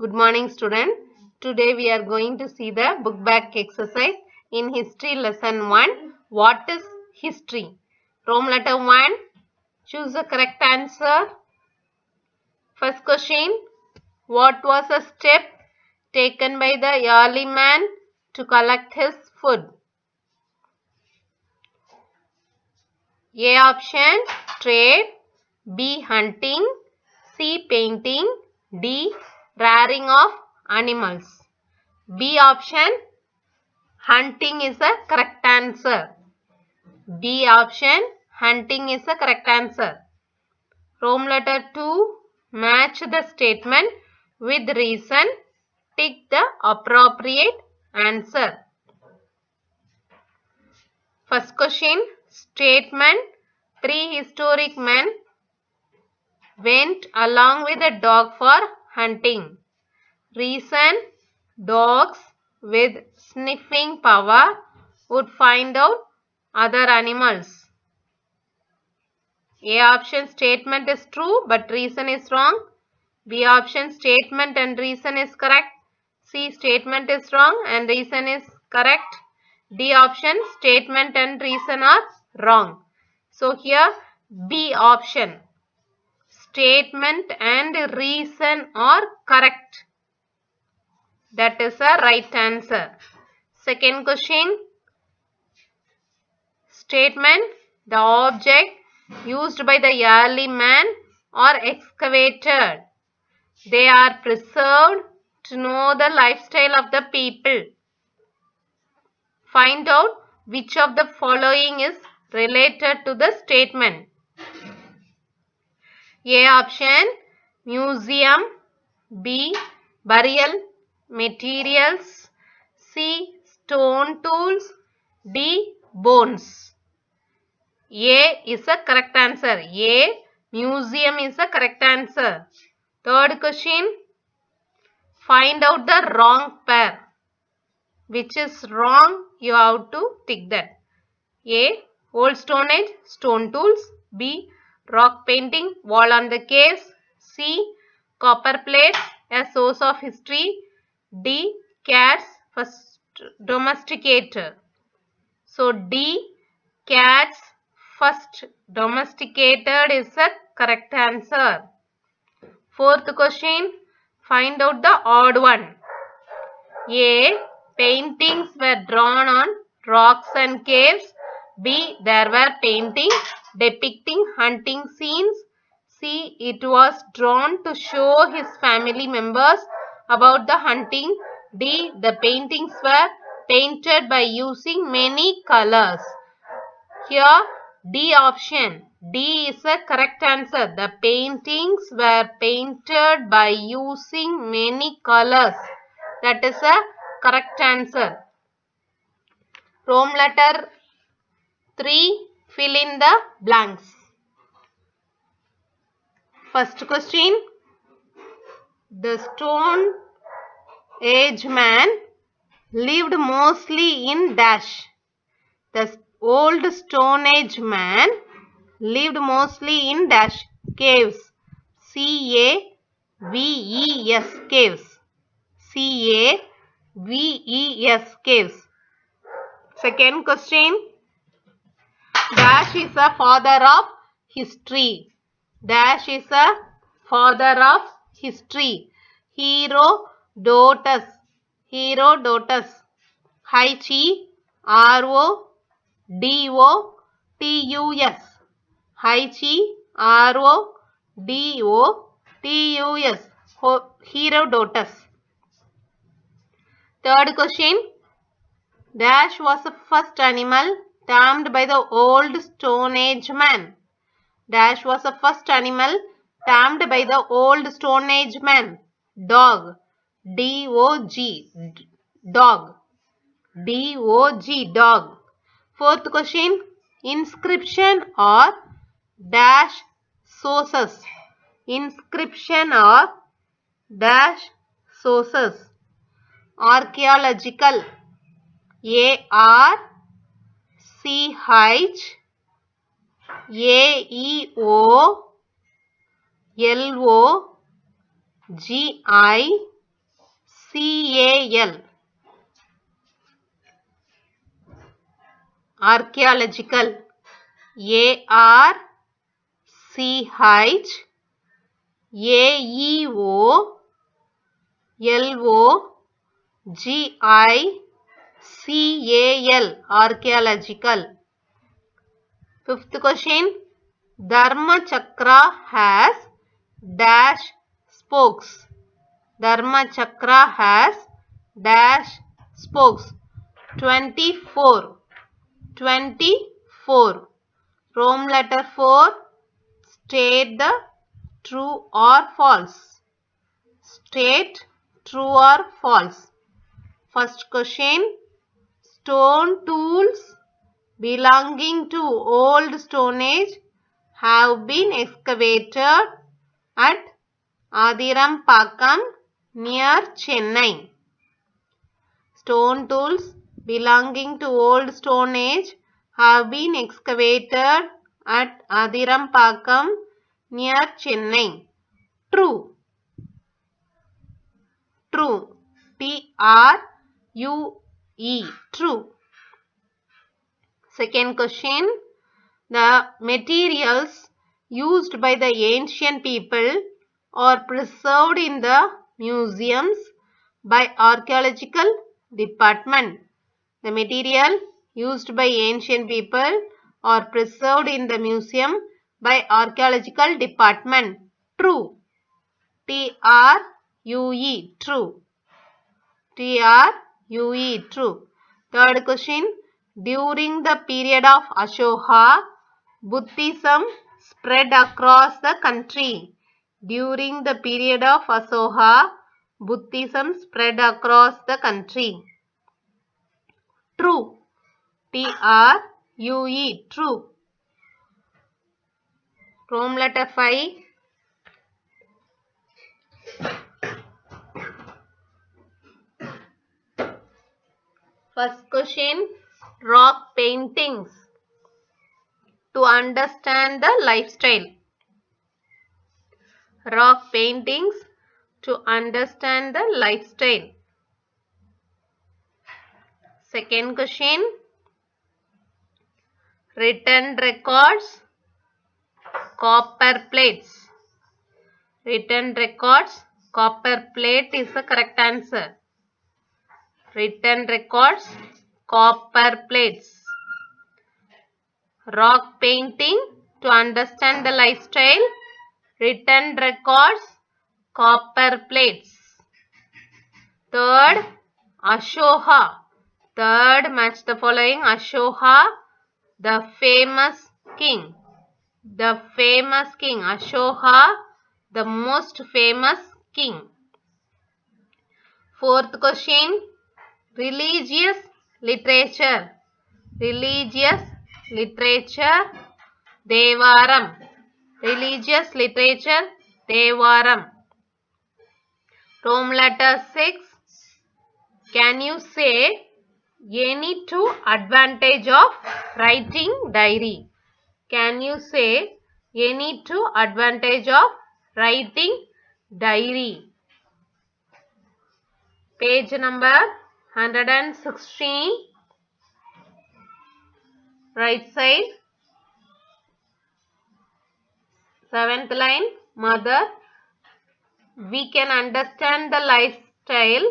Good morning, student. Today we are going to see the book back exercise in history lesson 1. What is history? Rome letter 1. Choose the correct answer. First question. What was a step taken by the early man to collect his food? A option, trade. B, hunting. C, painting. D, rearing of animals. B option, hunting is the correct answer. B option, hunting is the correct answer. Rome letter 2, match the statement with reason. Tick the appropriate answer. First question, statement, prehistoric men went along with a dog for hunting. Reason, dogs with sniffing power would find out other animals. A option, statement is true but reason is wrong. B option, statement and reason is correct. C, statement is wrong and reason is correct. D option, statement and reason are wrong. So here B option, statement and reason are correct. That is the right answer. Second question, statement, the object used by the early man are excavated. They are preserved to know the lifestyle of the people. Find out which of the following is related to the statement. A option, museum. B, burial materials. C, stone tools. D, bones. A is the correct answer. A, museum is the correct answer. Third question, find out the wrong pair. Which is wrong, you have to tick that. A, old stone age, stone tools. B, rock painting, wall on the caves. C, copper plates, a source of history. D, cats, first domesticated. So D, cats first domesticated is the correct answer. Fourth question, find out the odd one. A, paintings were drawn on rocks and caves. B, there were paintings depicting hunting scenes. C, it was drawn to show his family members about the hunting. D, the paintings were painted by using many colors. Here D option, D is the correct answer. The paintings were painted by using many colors. That is the correct answer. Rome letter 3, fill in the blanks. First question, the Stone Age man lived mostly in dash. The old Stone Age man lived mostly in dash, caves. C-A-V-E-S, caves. C-A-V-E-S, caves. Second question, dash is a father of history. Dash is a father of history. Herodotus. Herodotus. H-E-R-O-D-O-T-U-S. H-E-R-O-D-O-T-U-S. Herodotus. Third question, dash was the first animal tamed by the old Stone Age man. Dash was the first animal tamed by the old Stone Age man. Dog. D-O-G. Dog. D-O-G. Dog. Fourth question, inscription or dash sources. Inscription or dash sources. Archaeological. A-R-C-H-A-E-O-L-O-G-I C-A-L. Archaeological. A-R-C-H-A-E-O-L-O-G-I-C-A-L. Archaeological. Fifth question. Dharma Chakra has dash spokes. Dharma Chakra has dash spokes. 24. 24. Rome letter 4. State the true or false. State true or false. First question. Stone tools belonging to Old Stone Age have been excavated at Adirampakkam near Chennai. Stone tools belonging to Old Stone Age have been excavated at Adirampakkam near Chennai. True. True. T-R-U-E. True. Second question. The materials used by the ancient people are preserved in the museums by archaeological department. The material used by ancient people are preserved in the museum by archaeological department. True. T-R-U-E. True. T-R-U-E. True. Third question. During the period of Ashoka, Buddhism spread across the country. During the period of Ashoka, Buddhism spread across the country. True. T-R-U-E. True. Rome letter 5. First question. Rock paintings to understand the lifestyle. Rock paintings to understand the lifestyle. Second question. Written records, copper plates. Written records, copper plate is the correct answer. Written records, copper plates. Rock painting to understand the lifestyle. Written records, copper plates. Third, Ashoka. Third, match the following. Ashoka, the famous king. The famous king. Ashoka, the most famous king. Fourth question. Religious literature. Religious literature. Devaram. Religious literature. Devaram. Rome letter 6. Can you say any two advantage of writing diary? Can you say any two advantage of writing diary? Page number 116. Right side. 7th line. Mother. We can understand the lifestyle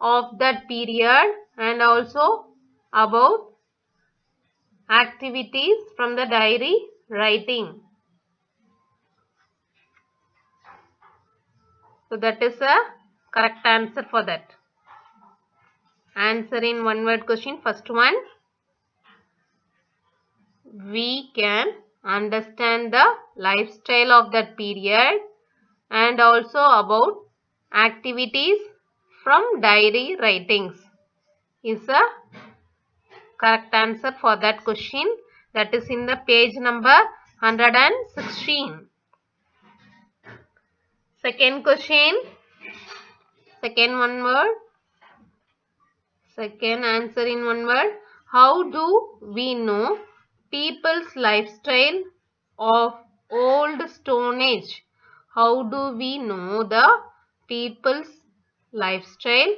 of that period and also about activities from the diary writing. So that is a correct answer for that. Answer in one word question. First one. We can understand the lifestyle of that period and also about activities from diary writings is a correct answer for that question. That is in the page number 116. Second question. Second one word. Second answer in one word. How do we know people's lifestyle of Old Stone Age? How do we know the people's Lifestyle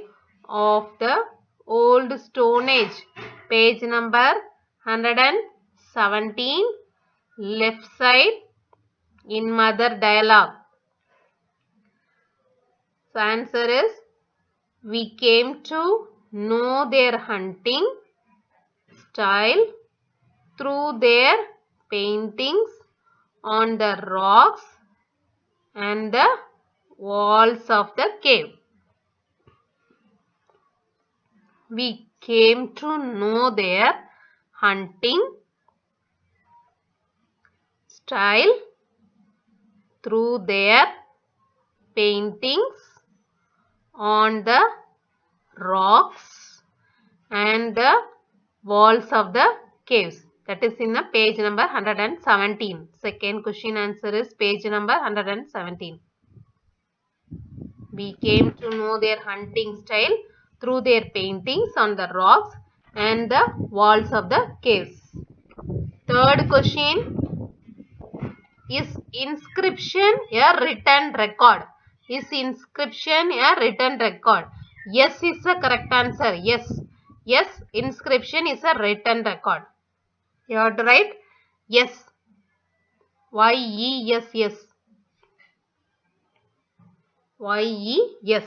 of the Old Stone Age. Page number 117. Left side in Mother Dialogue. So answer is, we came to know their hunting style through their paintings on the rocks and the walls of the cave. We came to know their hunting style through their paintings on the rocks and the walls of the caves. That is in the page number 117. Second question answer is page number 117. We came to know their hunting style through their paintings on the rocks and the walls of the caves. Third question, is inscription a written record? Is inscription a written record? Yes is the correct answer. Yes. Yes, inscription is a written record. You have to write yes. Y-E-S-S. Y-E-S.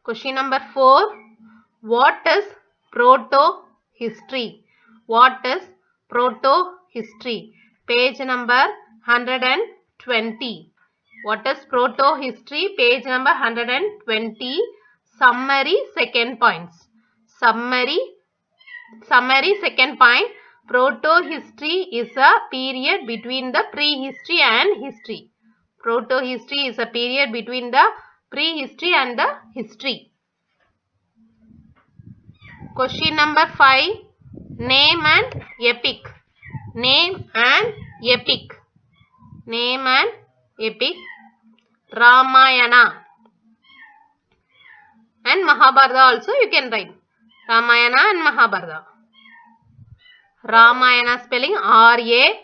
Question number 4. What is proto-history? What is proto-history? Page number 120. What is proto-history? Page number 120. Summary second points. Summary second point. Proto-history is a period between the prehistory and history. Proto-history is a period between the prehistory and the history. Question number 5. Name an epic. Name an epic. Name an epic. Ramayana and Mahabharata also you can write. Ramayana and Mahabharata. Ramayana spelling R-A-M-A-Y-A-N-A.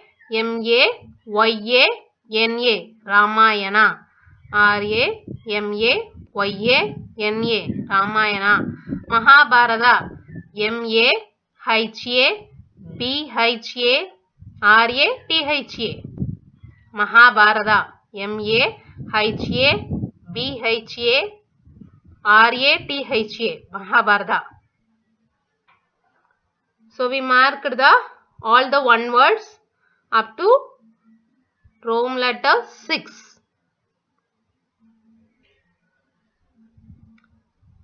Ramayana. R-A-M-A-Y-A-N-A. Ramayana. Mahabharata. M-A-H-A-B-H-A-R-A-T-H-A. Mahabharata. M-A-H-A-B-H-A-R-A-T-H-A. Mahabharata. So we marked all the one words up to Rome letter 6.